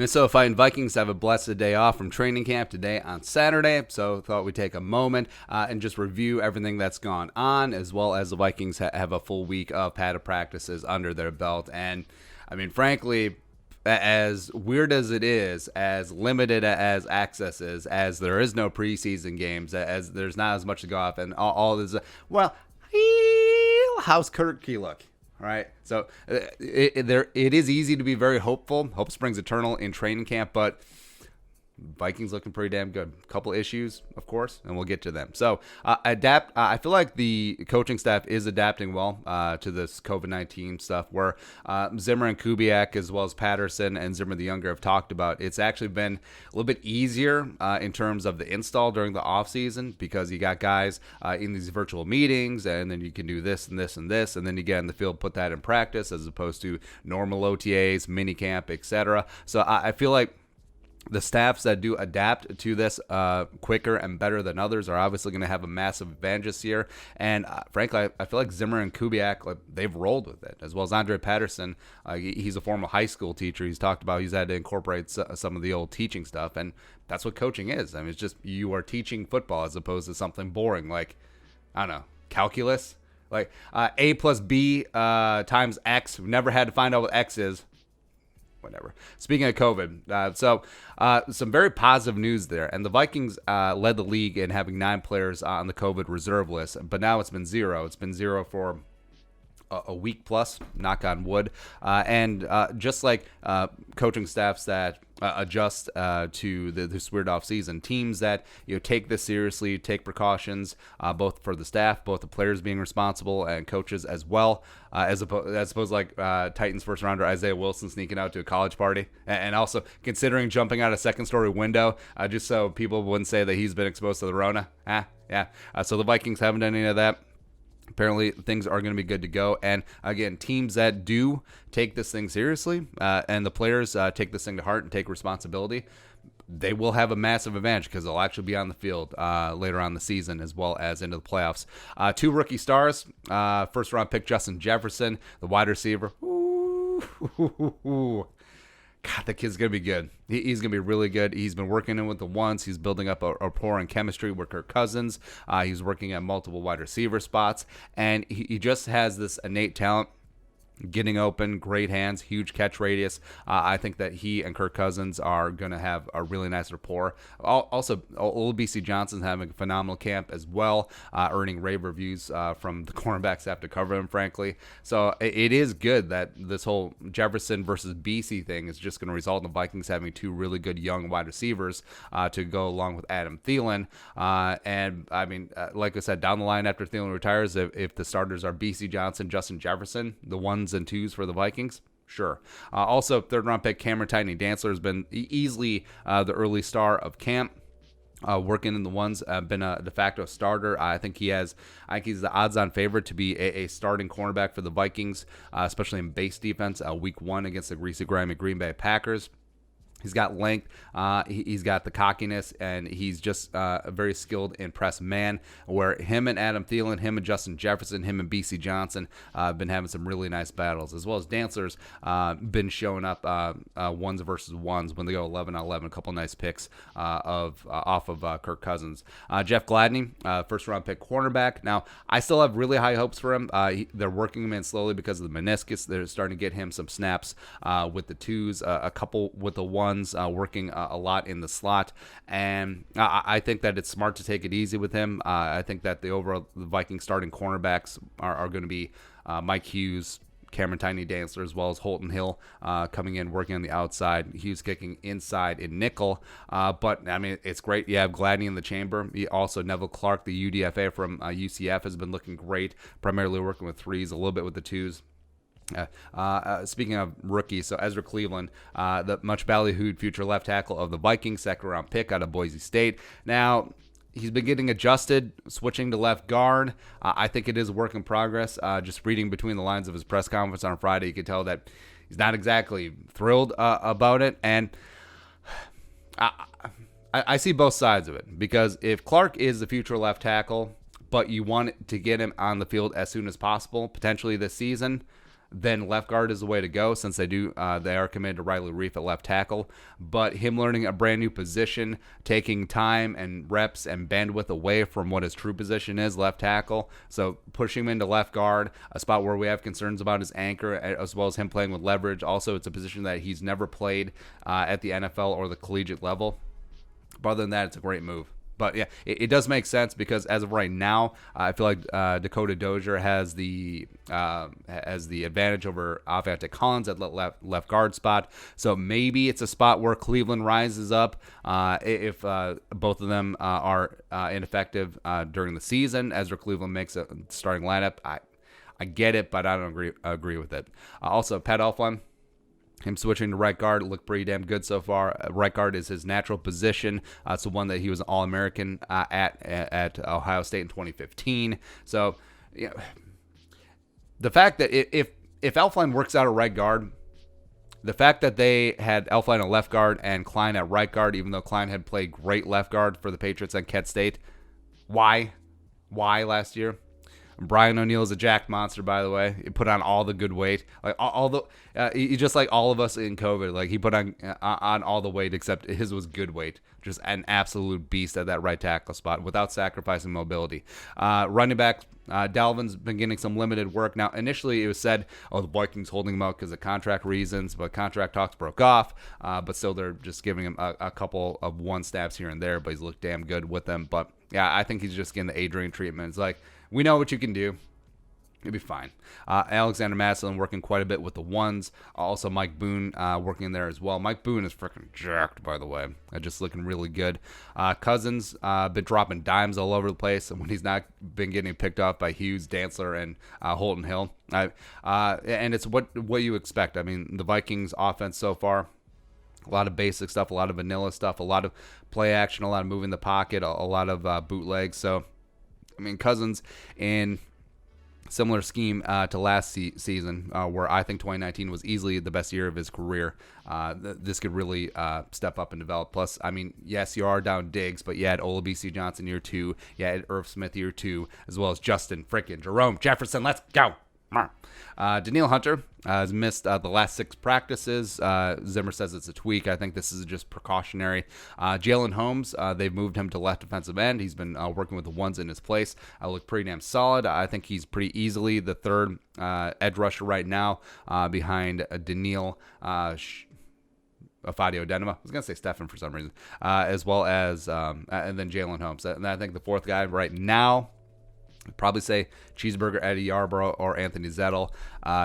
Minnesota Fighting Vikings have a blessed day off from training camp today on Saturday, so thought we'd take a moment and just review everything that's gone on, as well as the Vikings have a full week of padded practices under their belt. And, I mean, frankly, as weird as it is, as limited as access is, as there is no preseason games, as there's not as much to go off, and all this, well, how's Kirky look? Right, so it is easy to be very hopeful. Hope springs eternal in training camp, but Vikings looking pretty damn good. A couple issues, of course, and we'll get to them. So adapt. I feel like the coaching staff is adapting well to this COVID-19 stuff, where Zimmer and Kubiak, as well as Patterson and Zimmer the Younger, have talked about. It's actually been a little bit easier in terms of the install during the offseason, because you got guys in these virtual meetings, and then you can do this and this and this, and then you get in the field, put that in practice, as opposed to normal OTAs, mini camp, etc. So I feel like the staffs that do adapt to this quicker and better than others are obviously going to have a massive advantage this year. And frankly, I feel like Zimmer and Kubiak, they've rolled with it, as well as Andre Patterson. He's a former high school teacher. He's talked about he's had to incorporate some of the old teaching stuff, and that's what coaching is. I mean, it's just you are teaching football as opposed to something boring like, I don't know, calculus. Like A plus B times X. We've never had to find out what X is. Whatever. Speaking of COVID, so some very positive news there. And the Vikings led the league in having 9 players on the COVID reserve list, but now it's been 0. It's been 0 for a week plus, knock on wood. And just like coaching staffs that adjust to this weird offseason, teams that take this seriously, take precautions, both for the staff, both the players being responsible, and coaches as well, as opposed like Titans first rounder Isaiah Wilson sneaking out to a college party, and also considering jumping out a second-story window just so people wouldn't say that he's been exposed to the Rona. So the Vikings haven't done any of that. Apparently, things are going to be good to go. And again, teams that do take this thing seriously and the players take this thing to heart and take responsibility, they will have a massive advantage because they'll actually be on the field later on in the season, as well as into the playoffs. 2 rookie stars, first-round pick Justin Jefferson, the wide receiver. Ooh. God, that kid's going to be good. He's going to be really good. He's been working in with the ones. He's building up a rapport and chemistry with Kirk Cousins. He's working at multiple wide receiver spots. And he just has this innate talent. Getting open, great hands, huge catch radius. I think that he and Kirk Cousins are going to have a really nice rapport. Also, old BC Johnson's having a phenomenal camp as well, earning rave reviews from the cornerbacks that have to cover him, frankly. So it is good that this whole Jefferson versus BC thing is just going to result in the Vikings having 2 really good young wide receivers to go along with Adam Thielen. And, I mean, like I said, down the line after Thielen retires, if the starters are BC Johnson, Justin Jefferson, the 1s and 2s for the Vikings, sure. Also, third-round pick Cameron Tiny Dantzler has been easily the early star of camp. Working in the ones, been a de facto starter. I think he's the odds-on favorite to be a starting cornerback for the Vikings, especially in base defense. Week 1 against the Greasy, Grimey Green Bay Packers. He's got length, he's got the cockiness, and he's just a very skilled in press man, where him and Adam Thielen, him and Justin Jefferson, him and BC Johnson have been having some really nice battles, as well as Dantzler's been showing up ones versus ones when they go 11-on-11, a couple nice picks off of Kirk Cousins. Jeff Gladney, first-round pick cornerback. Now, I still have really high hopes for him. They're working him in slowly because of the meniscus. They're starting to get him some snaps with the 2s, a couple with the 1s. Working a lot in the slot, and I think that it's smart to take it easy with him. I think that the Vikings starting cornerbacks are going to be Mike Hughes, Cameron Tiny Dantzler, as well as Holton Hill coming in, working on the outside. Hughes kicking inside in nickel. But, I mean, it's great. You have Gladney in the chamber. Also, Neville Clark, the UDFA from UCF, has been looking great, primarily working with 3s, a little bit with the 2s. Speaking of rookies, so Ezra Cleveland, the much ballyhooed future left tackle of the Vikings, second-round pick out of Boise State. Now, he's been getting adjusted, switching to left guard. I think it is a work in progress. Just reading between the lines of his press conference on Friday, you could tell that he's not exactly thrilled about it. And I see both sides of it, because if Clark is the future left tackle, but you want to get him on the field as soon as possible, potentially this season, then left guard is the way to go, since they are committed to Riley Reef at left tackle. But him learning a brand new position, taking time and reps and bandwidth away from what his true position is, left tackle, so pushing him into left guard, a spot where we have concerns about his anchor, as well as him playing with leverage. Also, it's a position that he's never played at the NFL or the collegiate level. But other than that, it's a great move. But yeah, it does make sense, because as of right now, I feel like Dakota Dozier has the advantage over Avante Collins at left guard spot. So maybe it's a spot where Cleveland rises up if both of them are ineffective during the season. Ezra Cleveland makes a starting lineup. I get it, but I don't agree with it. Also, Pat Elflein, him switching to right guard looked pretty damn good so far. Right guard is his natural position. It's the one that he was an All-American at Ohio State in 2015. So, the fact that if Elflein works out at right guard, the fact that they had Elflein at left guard and Klein at right guard, even though Klein had played great left guard for the Patriots and Kent State, why last year? Brian O'Neill is a jacked monster, by the way. He put on all the good weight, like he just like all of us in COVID. Like he put on all the weight, except his was good weight. Just an absolute beast at that right tackle spot without sacrificing mobility. Running back Dalvin's been getting some limited work. Now, initially it was said, the Vikings holding him out because of contract reasons, but contract talks broke off. But still, they're just giving him a couple of one stabs here and there. But he's looked damn good with them. But yeah, I think he's just getting the Adrian treatment. It's like, we know what you can do. You'll be fine. Alexander Massillon working quite a bit with the ones. Also, Mike Boone working in there as well. Mike Boone is freaking jacked, by the way. Just looking really good. Cousins been dropping dimes all over the place, and when he's not been getting picked off by Hughes, Dantzler, and Holton Hill. And it's what you expect. I mean, the Vikings offense so far, a lot of basic stuff, a lot of vanilla stuff, a lot of play action, a lot of moving the pocket, a lot of bootlegs. So, I mean, Cousins in similar scheme to last season, where I think 2019 was easily the best year of his career. This could really step up and develop. Plus, I mean, yes, you are down Diggs, but you had Olabisi Johnson year 2. You had Irv Smith year 2, as well as Justin frickin' Jerome Jefferson. Let's go. Danielle Hunter has missed the last 6 practices. Zimmer says it's a tweak. I think this is just precautionary. Jalen Holmes, they've moved him to left defensive end. He's been working with the ones in his place. Looked pretty damn solid. I think he's pretty easily the third edge rusher right now behind Danielle Afadio Denima. I was going to say Stefan for some reason. As well as, and then Jalen Holmes. And I think the fourth guy right now, I'd probably say Cheeseburger, Eddie Yarborough, or Anthony Zettel.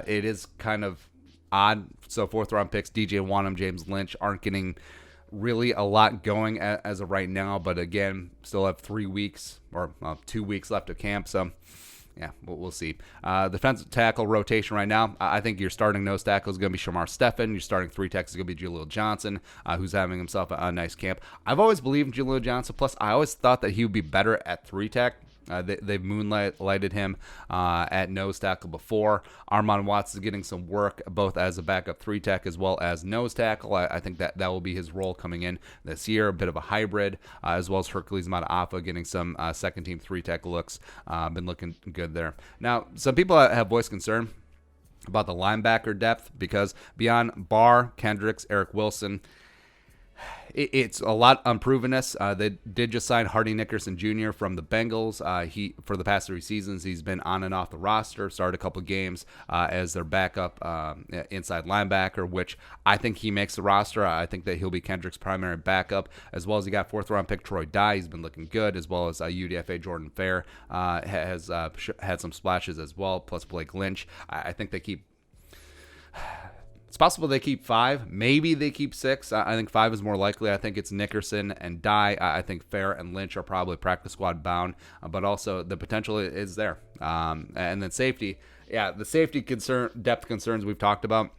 It is kind of odd. So 4th round picks, DJ Wanham, James Lynch aren't getting really a lot going as of right now. But again, still have 3 weeks or 2 weeks left of camp. So yeah, we'll see. Defensive tackle rotation right now, I think your starting nose tackle is going to be Shamar Stephan. Your starting 3 tackle is going to be Jaleel Johnson, who's having himself a nice camp. I've always believed in Jaleel Johnson. Plus, I always thought that he would be better at 3 tack. They've moonlighted him at nose tackle before. Armon Watts is getting some work both as a backup 3 tech as well as nose tackle. I think that will be his role coming in this year, a bit of a hybrid, as well as Hercules Mataafa getting some second team 3 tech looks. Been looking good there. Now, some people have voiced concern about the linebacker depth because beyond Barr, Kendricks, Eric Wilson, it's a lot unprovenness. They did just sign Hardy Nickerson Jr. from the Bengals. For the past 3 seasons, he's been on and off the roster, started a couple games as their backup inside linebacker, which I think he makes the roster. I think that he'll be Kendrick's primary backup, as well as he got 4th round pick Troy Dye. He's been looking good, as well as UDFA Jordan Fair has had some splashes as well, plus Blake Lynch. I think they keep... It's possible they keep 5. Maybe they keep 6. I think 5 is more likely. I think it's Nickerson and Dye. I think Fair and Lynch are probably practice squad bound, but also the potential is there. And then safety. Yeah, the safety depth concerns we've talked about.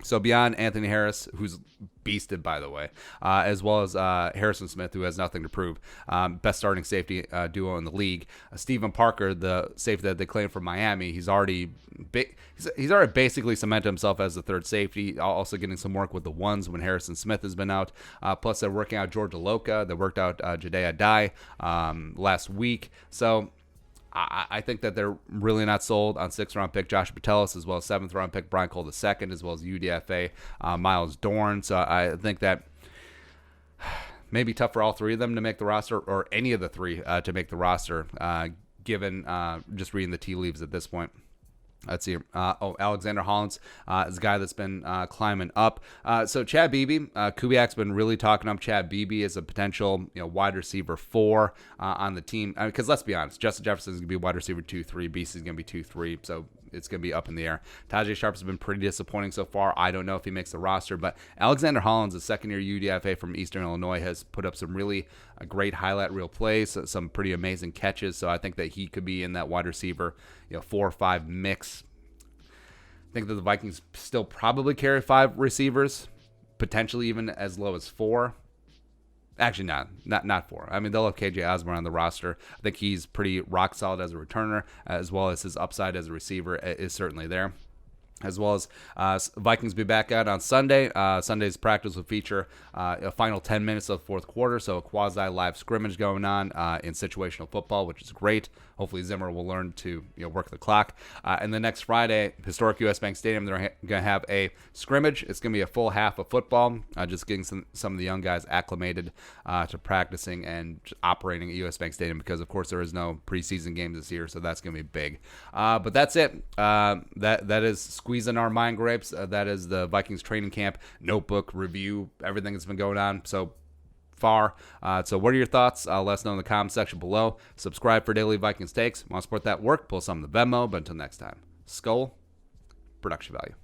So beyond Anthony Harris, who's beasted, by the way, as well as Harrison Smith, who has nothing to prove, best starting safety duo in the league. Stephen Parker, the safety that they claimed from Miami, he's already basically cemented himself as the third safety, also getting some work with the ones when Harrison Smith has been out. Plus, they're working out Georgia Loca. They worked out Jadea Dye last week. So I think that they're really not sold on 6th-round pick Josh Patelis, as well as 7th-round pick Brian Cole II, as well as UDFA Miles Dorn. So I think that maybe tough for all three of them to make the roster, or any of the three to make the roster, given just reading the tea leaves at this point. Let's see. Alexander Hollins is a guy that's been climbing up. So Chad Beebe, Kubiak's been really talking up Chad Beebe as a potential wide receiver 4 on the team. Because let's be honest, Justin Jefferson is going to be wide receiver 2-3. Beast is going to be 2-3. So it's going to be up in the air. Tajay Sharp's been pretty disappointing so far. I don't know if he makes the roster, but Alexander Hollins, a second-year UDFA from Eastern Illinois, has put up some really great highlight reel plays, some pretty amazing catches. So I think that he could be in that wide receiver 4 or 5 mix. I think that the Vikings still probably carry 5 receivers, potentially even as low as 4. Actually, not 4. I mean, they'll have KJ Osborne on the roster. I think he's pretty rock solid as a returner, as well as his upside as a receiver is certainly there. As well as Vikings be back out on Sunday. Sunday's practice will feature a final 10 minutes of the fourth quarter, so a quasi-live scrimmage going on in situational football, which is great. Hopefully Zimmer will learn to work the clock. And then next Friday, historic U.S. Bank Stadium, they're going to have a scrimmage. It's going to be a full half of football, just getting some of the young guys acclimated to practicing and operating at U.S. Bank Stadium, because, of course, there is no preseason games this year, so that's going to be big. But that's it. That is squeezing our mind grapes. That is the Vikings training camp notebook review, everything that's been going on so far. So what are your thoughts? Let us know in the comment section below. Subscribe for daily Vikings takes. Want to support that work? Pull some of the Venmo. But until next time, Skull, production value.